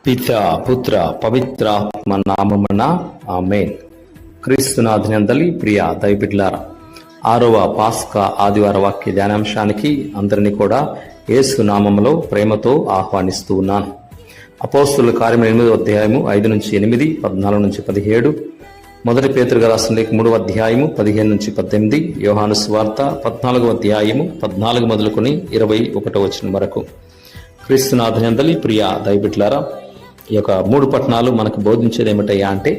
పితా పుత్ర పవిత్రాత్మ నామమున ఆమేన్. క్రీస్తునాథునందలి ప్రియ దైవబిడ్డలారా, 6వ పాస్కా ఆదివార వాక్య ధ్యానాంశానికి అందరినీ కూడా యేసు నామములో ప్రేమతో ఆహ్వానిస్తూ ఉన్నాను. అపోస్తుల కార్యములు 8వ అధ్యాయము 5-8, 14-17, మొదటి పేతురుగా రాసిన లేఖ 3వ అధ్యాయము 15-18, యోహాను సువార్త 14వ అధ్యాయము 14 మొదలుకొని 21వ వచనం వరకు. క్రీస్తునాథునందలి ప్రియ దైవబిడ్డలారా, ఈ యొక్క 3 పట్టణాలు మనకు బోధించేది ఏమిటయ్యా అంటే,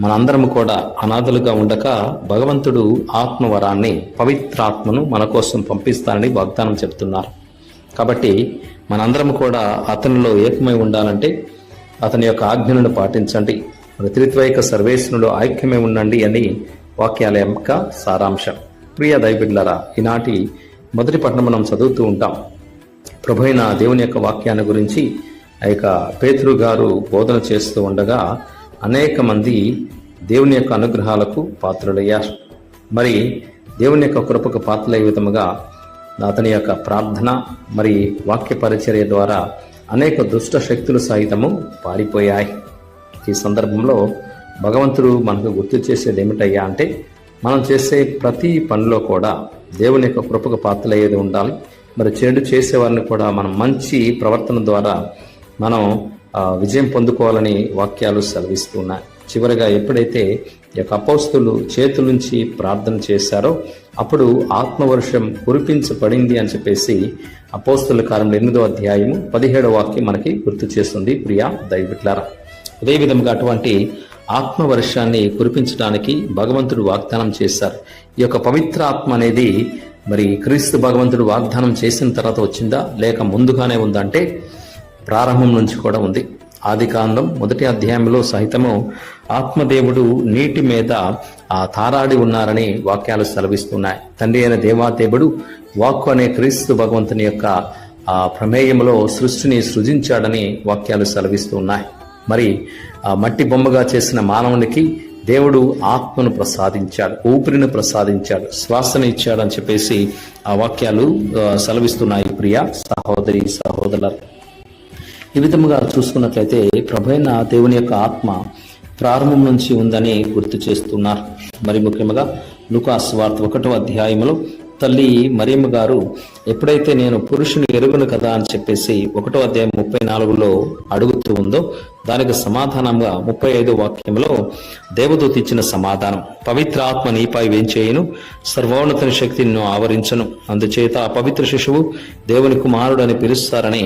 మనందరం కూడా అనాథలుగా ఉండక భగవంతుడు ఆత్మవరాన్ని, పవిత్రాత్మను మన కోసం పంపిస్తానని వాగ్దానం చెప్తున్నారు. కాబట్టి మనందరం కూడా అతనిలో ఏకమై ఉండాలంటే అతని యొక్క ఆజ్ఞలను పాటించండి, త్రిత్వైక సర్వేశ్వరుడు ఐక్యమై ఉండండి అని వాక్యాల యొక్క సారాంశం. ప్రియ దైవబిడ్డలారా, ఈనాటి మొదటి పట్టణం మనం చదువుతూ ఉంటాం. ప్రభువైన దేవుని యొక్క వాక్యాన్ని గురించి ఆ యొక్క పేతురు గారు బోధన చేస్తూ ఉండగా అనేక మంది దేవుని యొక్క అనుగ్రహాలకు పాత్రులయ్యారు. మరి దేవుని యొక్క కృపకు పాత్రలయ్యే విధముగా అతని యొక్క ప్రార్థన మరి వాక్య పరిచర్య ద్వారా అనేక దుష్ట శక్తులు సహితము పారిపోయాయి. ఈ సందర్భంలో భగవంతుడు మనకు గుర్తు చేసేది ఏమిటయ్యా అంటే, మనం చేసే ప్రతి పనిలో కూడా దేవుని యొక్క కృపకు పాత్రలయ్యేది ఉండాలి. మరి చెడు చేసేవారిని కూడా మనం మంచి ప్రవర్తన ద్వారా మనం విజయం పొందుకోవాలని వాక్యాలు సెలవిస్తున్నాయి. చివరిగా ఎప్పుడైతే ఈ యొక్క అపోస్తులు చేతుల నుంచి ప్రార్థన చేశారో అప్పుడు ఆత్మవర్షం కురిపించబడింది అని చెప్పేసి అపోస్తుల కార్యములు 8వ అధ్యాయము 17వ వాక్యం మనకి గుర్తు చేస్తుంది. ప్రియా దైవబిడ్డలారా, అదేవిధంగా అటువంటి ఆత్మవర్షాన్ని కురిపించడానికి భగవంతుడు వాగ్దానం చేశారు. ఈ యొక్క పవిత్ర ఆత్మ అనేది మరి క్రీస్తు భగవంతుడు వాగ్దానం చేసిన తర్వాత వచ్చిందా లేక ముందుగానే ఉందంటే ప్రారంభం నుంచి కూడా ఉంది. ఆదికాండం 1వ అధ్యాయంలో సహితము ఆత్మదేవుడు నీటి మీద తారాడి ఉన్నారని వాక్యాలు సెలవిస్తున్నాయి. తండ్రి అయిన దేవాదేవుడు వాక్కు అనే క్రీస్తు భగవంతుని యొక్క ప్రమేయంలో సృష్టిని సృజించాడని వాక్యాలు సెలవిస్తున్నాయి. మరి మట్టి బొమ్మగా చేసిన మానవునికి దేవుడు ఆత్మను ప్రసాదించాడు, ఊపిరిని ప్రసాదించాడు, శ్వాసను ఇచ్చాడు అని చెప్పేసి ఆ వాక్యాలు సెలవిస్తున్నాయి. ప్రియ సహోదరి సహోదరులు, ఈ విధముగా చూసుకున్నట్లయితే ప్రభువైన దేవుని యొక్క ఆత్మ ప్రారంభం నుంచి ఉందని గుర్తు చేస్తున్నారు. మరి ముఖ్యంగా లూకా సువార్త 1వ అధ్యాయంలో తల్లి మరియమ్మ గారు ఎప్పుడైతే నేను పురుషుని ఎరుగును కదా అని చెప్పేసి 1వ అధ్యాయం 34లో అడుగుతూ ఉందో దానికి సమాధానంగా 35వ వాక్యంలో దేవదూత ఇచ్చిన సమాధానం, పవిత్ర ఆత్మ నీపై వేంచేయును, సర్వోన్నత శక్తి నిన్ను ఆవరించను, అందుచేత ఆ పవిత్ర శిశువు దేవుని కుమారుడు అని పిలుస్తారని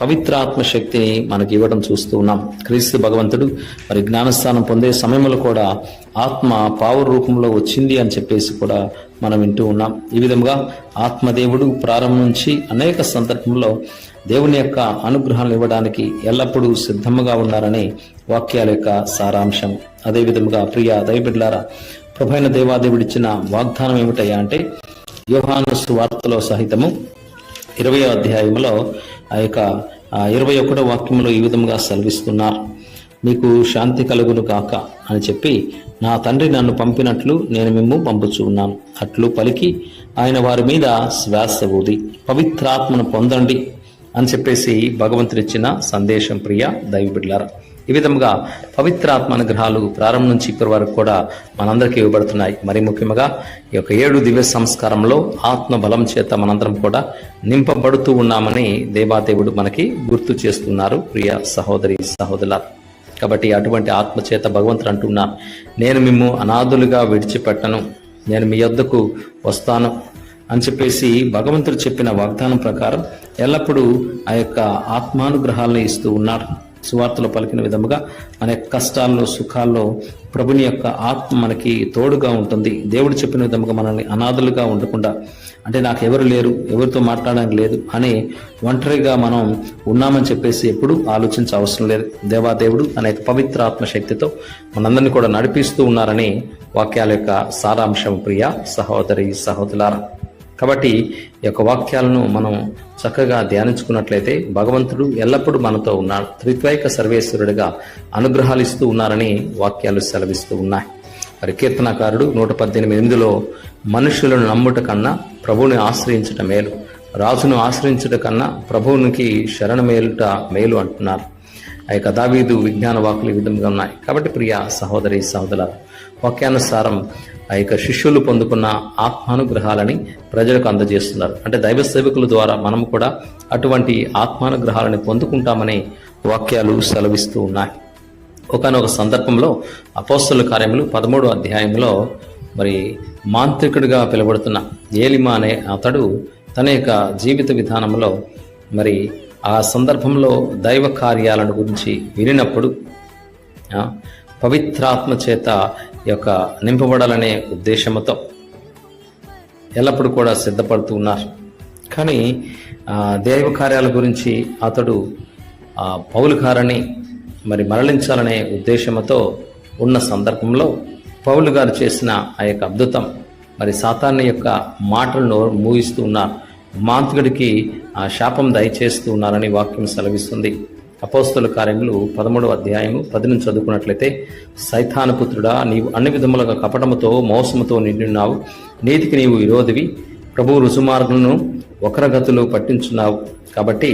పవిత్రాత్మ శక్తిని మనకి ఇవ్వడం చూస్తూ ఉన్నాం. క్రీస్తు భగవంతుడు మరి జ్ఞానస్థానం పొందే సమయంలో కూడా ఆత్మ పావుర రూపంలో వచ్చింది అని చెప్పేసి కూడా మనం వింటూ ఉన్నాం. ఈ విధంగా ఆత్మదేవుడు ప్రారంభం నుంచి అనేక సందర్భంలో దేవుని యొక్క అనుగ్రహాలను ఇవ్వడానికి ఎల్లప్పుడూ సిద్ధముగా ఉన్నారని వాక్యాల యొక్క సారాంశం. అదేవిధముగా ప్రియ దైవబిడ్డలారా, ప్రభువైన దేవాదేవుడిచ్చిన వాగ్దానం ఏమిటయ్యా అంటే, యోహాను సువార్తలో సహితము 20వ అధ్యాయంలో ఆ యొక్క 21వ వాక్యంలో ఈ విధముగా సెలవిస్తున్నారు, మీకు శాంతి కలుగును కాక అని చెప్పి నా తండ్రి నన్ను పంపినట్లు నేను మిమ్ము పంపుచూ ఉన్నాను. అట్లు పలికి ఆయన వారి మీద శ్వాస ఊది పవిత్రాత్మను పొందండి అని చెప్పేసి భగవంతుడిచ్చిన సందేశం. ప్రియ దైవబిడ్డలారా, ఈ విధముగా పవిత్రాత్మ అనుగ్రహాలు ప్రారంభం నుంచి ఇప్పటి వరకు కూడా మనందరికీ ఇవ్వబడుతున్నాయి. మరి ముఖ్యంగా ఈ యొక్క 7 దివ్య సంస్కారంలో ఆత్మ బలం చేత మనందరం కూడా నింపబడుతూ ఉన్నామని దేవాదేవుడు మనకి గుర్తు చేస్తున్నారు. ప్రియ సహోదరి సహోదరులారా, కాబట్టి అటువంటి ఆత్మ చేత భగవంతుడు అంటున్నారు, నేను మిమ్ము అనాథులుగా విడిచిపెట్టను, నేను మీ యొద్దకు వస్తాను అని చెప్పేసి భగవంతుడు చెప్పిన వాగ్దానం ప్రకారం ఎల్లప్పుడూ ఆ యొక్క ఆత్మానుగ్రహాలను ఇస్తూ ఉన్నాడు. సువార్తలో పలికిన విధముగా మన యొక్క కష్టాల్లో సుఖాల్లో ప్రభుని యొక్క ఆత్మ మనకి తోడుగా ఉంటుంది. దేవుడు చెప్పిన విధముగా మనల్ని అనాథులుగా ఉండకుండా, అంటే నాకు ఎవరు లేరు, ఎవరితో మాట్లాడడానికి లేదు అని ఒంటరిగా మనం ఉన్నామని చెప్పేసి ఎప్పుడు ఆలోచించే అవసరం లేదు. దేవాదేవుడు తన యొక్క పవిత్ర ఆత్మశక్తితో మనందరినీ కూడా నడిపిస్తూ ఉన్నారని వాక్యాల యొక్క సారాంశం. ప్రియ సహోదరి సహోదరులారా, కాబట్టి ఈ యొక్క వాక్యాలను మనం చక్కగా ధ్యానించుకున్నట్లయితే భగవంతుడు ఎల్లప్పుడూ మనతో ఉన్నాడు, త్రిత్వైక సర్వేశ్వరుడిగా అనుగ్రహాలు ఇస్తూ ఉన్నారని వాక్యాలు సెలవిస్తూ ఉన్నాయి. మరి కీర్తనకారుడు 118:8లో మనుషులను నమ్ముట కన్నా ప్రభువుని ఆశ్రయించుట మేలు, రాజును ఆశ్రయించుట కన్నా ప్రభువునికి శరణమేలుట మేలు అంటున్నారు. ఆ యొక్క దావీదు విజ్ఞాన వాక్కులు ఈ విధంగా ఉన్నాయి. కాబట్టి ప్రియ సహోదరి సహోదరులారా, వాక్యానుసారం ఆ యొక్క శిష్యులు పొందుకున్న ఆత్మానుగ్రహాలని ప్రజలకు అందజేస్తున్నారు. అంటే దైవ సేవకుల ద్వారా మనము కూడా అటువంటి ఆత్మానుగ్రహాలని పొందుకుంటామని వాక్యాలు సెలవిస్తూ ఉన్నాయి. ఒకానొక సందర్భంలో అపోస్తలుల కార్యములు 13వ అధ్యాయంలో మరి మాంత్రికుడిగా పిలువబడుతున్న ఏలిమా అనే అతడు తన యొక్క జీవిత విధానంలో మరి ఆ సందర్భంలో దైవ కార్యాలను గురించి వినినప్పుడు పవిత్రాత్మ చేత యొక్క నింపబడాలనే ఉద్దేశంతో ఎల్లప్పుడూ కూడా సిద్ధపడుతూ ఉన్నారు. కానీ దైవ కార్యాల గురించి అతడు పౌలు గారిని మరి మరలించాలనే ఉద్దేశంతో ఉన్న సందర్భంలో పౌలు గారు చేసిన ఆ యొక్క అద్భుతం మరి సాతాను యొక్క మాటలను మూగిస్తూ ఉన్నారు. మాంత్రికుడికి శాపం దయచేస్తూ ఉన్నారని వాక్యం సెలవిస్తుంది. అపోస్తలుల కార్యములు 13వ అధ్యాయము 10 నుంచి చదువుకున్నట్లయితే, సైతాను పుత్రుడా, నీవు అన్ని విధములుగా కపటముతో మోసముతో నిండినావు, నీతికి నీవు విరోధివి, ప్రభు రుజుమార్గులను వక్రగతులు పట్టించున్నావు, కాబట్టి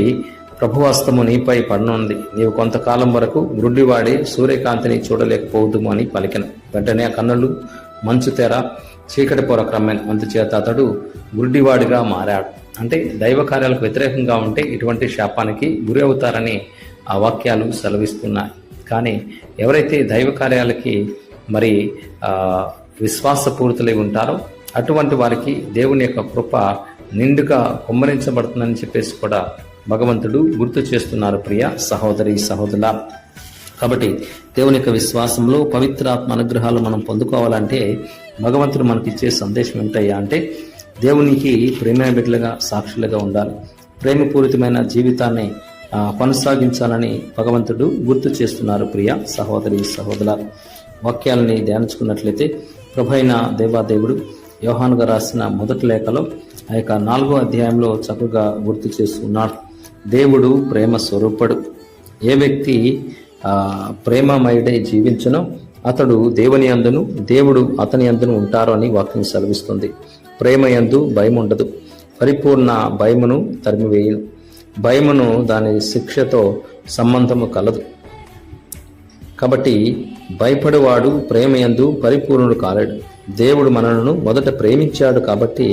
ప్రభుహస్తము నీపై పడనుంది, నీవు కొంతకాలం వరకు గుడ్డివాడి సూర్యకాంతిని చూడలేకపోవద్దుము అని పలికెను. వెంటనే కన్నులు మంచు తెర చీకటి పొర క్రమేణ అందుచేత అతడు గుడ్డివాడిగా మారాడు. అంటే దైవ కార్యాలకు వ్యతిరేకంగా ఉంటే ఇటువంటి శాపానికి గురి అవుతారని ఆ వాక్యాలు సెలవిస్తున్నాయి. కానీ ఎవరైతే దైవ కార్యాలకి మరి విశ్వాసపూరితులై ఉంటారో అటువంటి వారికి దేవుని యొక్క కృప నిండుగా కుమ్మరించబడుతుందని చెప్పేసి కూడా భగవంతుడు గుర్తు చేస్తున్నారు. ప్రియ సహోదరి సహోదరుల, కాబట్టి దేవుని యొక్క విశ్వాసంలో పవిత్రాత్మ అనుగ్రహాలు మనం పొందుకోవాలంటే భగవంతుడు మనకిచ్చే సందేశం ఏమిటయ్యా అంటే, దేవునికి ప్రేమ బిడ్డలుగా సాక్షులుగా ఉండాలి, ప్రేమపూరితమైన జీవితాన్ని కొనసాగించాలని భగవంతుడు గుర్తు చేస్తున్నారు. ప్రియ సహోదరి సహోదరుల, వాక్యాలని ధ్యానించుకున్నట్లయితే ప్రభైన దేవాదేవుడు యోహానుగా రాసిన మొదటి లేఖలో ఆ యొక్క 4వ అధ్యాయంలో చక్కగా గుర్తు చేస్తున్నాడు. దేవుడు ప్రేమ స్వరూపుడు. ఏ వ్యక్తి ప్రేమమయుడై జీవించునో అతడు దేవుని యందును దేవుడు అతని యందును ఉంటారు అని వాక్యం సెలవిస్తుంది. ప్రేమ యందు భయం ఉండదు, పరిపూర్ణ భయమును తరిమివేయును. భయమును దాని శిక్షతో సంబంధము కలదు. కాబట్టి భయపడేవాడు ప్రేమ యందు పరిపూర్ణుడు కాలేడు. దేవుడు మనలను మొదట ప్రేమించాడు కాబట్టి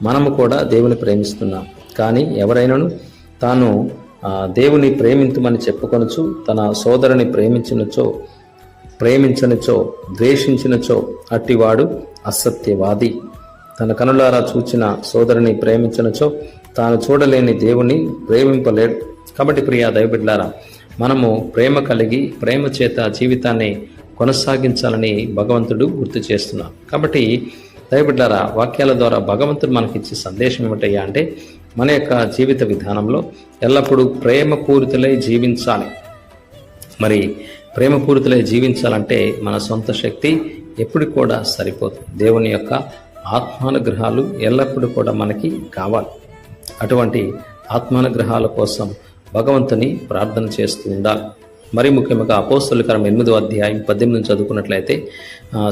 మనము కూడా దేవుని ప్రేమిస్తున్నాం. కానీ ఎవరైనాను తాను దేవుని ప్రేమింతుమని చెప్పుకొనొచ్చు తన సోదరుని ప్రేమించనిచో ద్వేషించినచో అట్టివాడు అసత్యవాది. తన కనులారా చూచిన సోదరుని ప్రేమించనిచో తాను చూడలేని దేవుని ప్రేమింపలేడు. కాబట్టి ప్రియ దైవబిడ్డలారా, మనము ప్రేమ కలిగి ప్రేమ చేత జీవితాన్ని కొనసాగించాలని భగవంతుడు గుర్తు చేస్తున్నాడు. కాబట్టి దైవబిడ్డలారా, వాక్యాల ద్వారా భగవంతుడు మనకిచ్చే సందేశం ఏమిటయ్యా అంటే, మన యొక్క జీవిత విధానంలో ఎల్లప్పుడూ ప్రేమపూరితులై జీవించాలి. మరి ప్రేమపూరితులై జీవించాలంటే మన సొంత శక్తి ఎప్పుడు కూడా సరిపోదు. దేవుని యొక్క ఆత్మానుగ్రహాలు ఎల్లప్పుడూ కూడా మనకి కావాలి. అటువంటి ఆత్మానుగ్రహాల కోసం భగవంతుని ప్రార్థన చేస్తూ ఉండాలి. మరి ముఖ్యంగా అపోస్తలుల కార్యం 8వ అధ్యాయం 18 చదువుకున్నట్లయితే,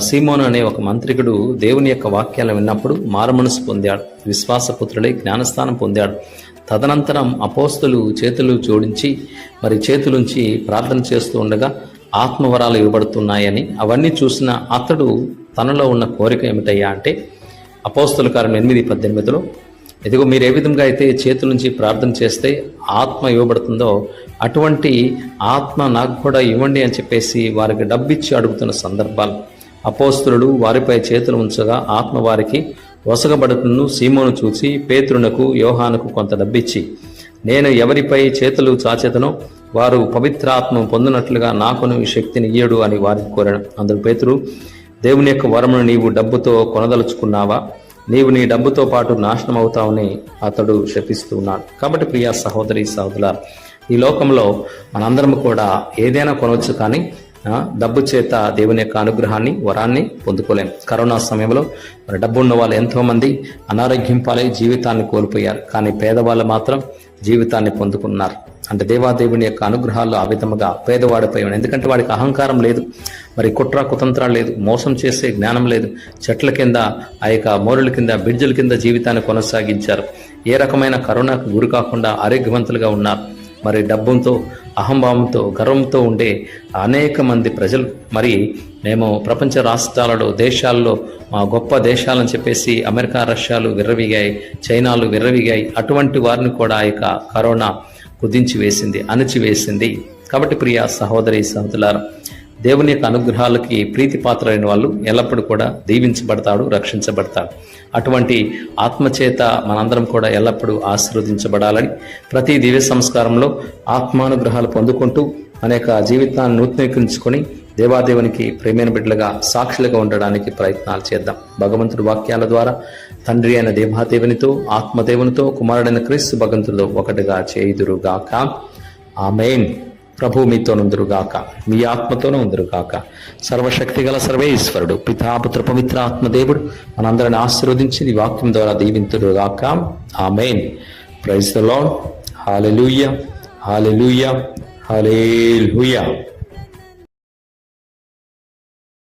సీమోను అనే ఒక మంత్రికుడు దేవుని యొక్క వాక్యాలను విన్నప్పుడు మారుమనసు పొందాడు, విశ్వాసపుత్రుడై జ్ఞానస్థానం పొందాడు. తదనంతరం అపోస్తలు చేతులు జోడించి మరి చేతులుంచి ప్రార్థన చేస్తూ ఉండగా ఆత్మవరాలు ఇవ్వబడుతున్నాయని అవన్నీ చూసిన అతడు తనలో ఉన్న కోరిక ఏమిటయ్యా అంటే, అపోస్తలుల కార్యం 8:18లో, ఇదిగో మీరు ఏ విధంగా అయితే చేతుల నుంచి ప్రార్థన చేస్తే ఆత్మ ఇవ్వబడుతుందో అటువంటి ఆత్మ నాకు కూడా ఇవ్వండి అని చెప్పేసి వారికి డబ్బిచ్చి అడుగుతున్న సందర్భాలు. అపోస్తలుడు వారిపై చేతులు ఉంచగా ఆత్మ వారికి వసగబడుతున్న సీమోను చూసి పేతురునకు యోహానుకు కొంత డబ్బిచ్చి, నేను ఎవరిపై చేతులు చాచెదనో వారు పవిత్రాత్మ పొందినట్లుగా నాకును ఈ శక్తిని ఇయ్యడు అని వారికి కోరాను. అందుకు పేతురు, దేవుని యొక్క వరమును నీవు డబ్బుతో కొనదలుచుకున్నావా? నీవు నీ డబ్బుతో పాటు నాశనం అవుతావని అతడు శపిస్తూ ఉన్నాడు. కాబట్టి ప్రియ సహోదరి సహోదరుల, ఈ లోకంలో మనందరం కూడా ఏదైనా కొనవచ్చు, కానీ డబ్బు చేత దేవుని యొక్క అనుగ్రహాన్ని వరాన్ని పొందుకోలేం. కరోనా సమయంలో మరి డబ్బు ఉన్న వాళ్ళు ఎంతోమంది అనారోగ్యం పాలై జీవితాన్ని కోల్పోయారు, కానీ పేదవాళ్ళు మాత్రం జీవితాన్ని పొందుకున్నారు. అంటే దేవాదేవుని యొక్క అనుగ్రహాలు ఆ విధముగా పేదవాడిపై ఉన్నాయి. ఎందుకంటే వాడికి అహంకారం లేదు, మరి కుట్ర కుతంత్రాలు లేదు, మోసం చేసే జ్ఞానం లేదు. చెట్ల కింద ఆ యొక్క మోరుల కింద బ్రిడ్జిల కింద జీవితాన్ని కొనసాగించారు. ఏ రకమైన కరోనాకు గురి కాకుండా ఆరోగ్యవంతులుగా ఉన్నారు. మరి డబ్బుతో, అహంభావంతో, గర్వంతో ఉండే అనేక మంది ప్రజలు మరి మేము ప్రపంచ రాష్ట్రాలలో, దేశాల్లో మా గొప్ప దేశాలని చెప్పేసి అమెరికా, రష్యాలు విర్రవీగాయి, చైనాలు విర్రవీగాయి. అటువంటి వారిని కూడా ఆ యొక్క కరోనా కుదించి వేసింది, అణిచివేసింది. కాబట్టి ప్రియ సహోదరి సహోదరులారా, దేవుని యొక్క అనుగ్రహాలకి ప్రీతిపాత్రులైన వాళ్ళు ఎల్లప్పుడూ కూడా దీవించబడతాడు, రక్షించబడతాడు. అటువంటి ఆత్మచేత మనందరం కూడా ఎల్లప్పుడూ ఆశీర్వదించబడాలని, ప్రతి దివ్య సంస్కారంలో ఆత్మానుగ్రహాలు పొందుకుంటూ అనేక జీవితాన్ని నూతనీకరించుకొని దేవాదేవునికి ప్రేమైన బిడ్డలుగా, సాక్షులుగా ఉండడానికి ప్రయత్నాలు చేద్దాం. భగవంతుడి వాక్యాల ద్వారా తండ్రి అయిన దేవాదేవునితో, ఆత్మదేవునితో, కుమారుడైన క్రీస్తు భగవంతుడితో ఒకటిగా చేయుదురుగాక. ఆమేన్. ప్రభు మీతో నుందురుగాక, మీ ఆత్మతోనూ ఉందురుగాక. సర్వశక్తిగల సర్వేశ్వరుడు పితాపుత్ర పవిత్ర ఆత్మదేవుడు మనందరిని ఆశీర్వదించి ఈ వాక్యం ద్వారా దీవింతురుగాక. Amen. Praise the Lord. Hallelujah, hallelujah, hallelujah.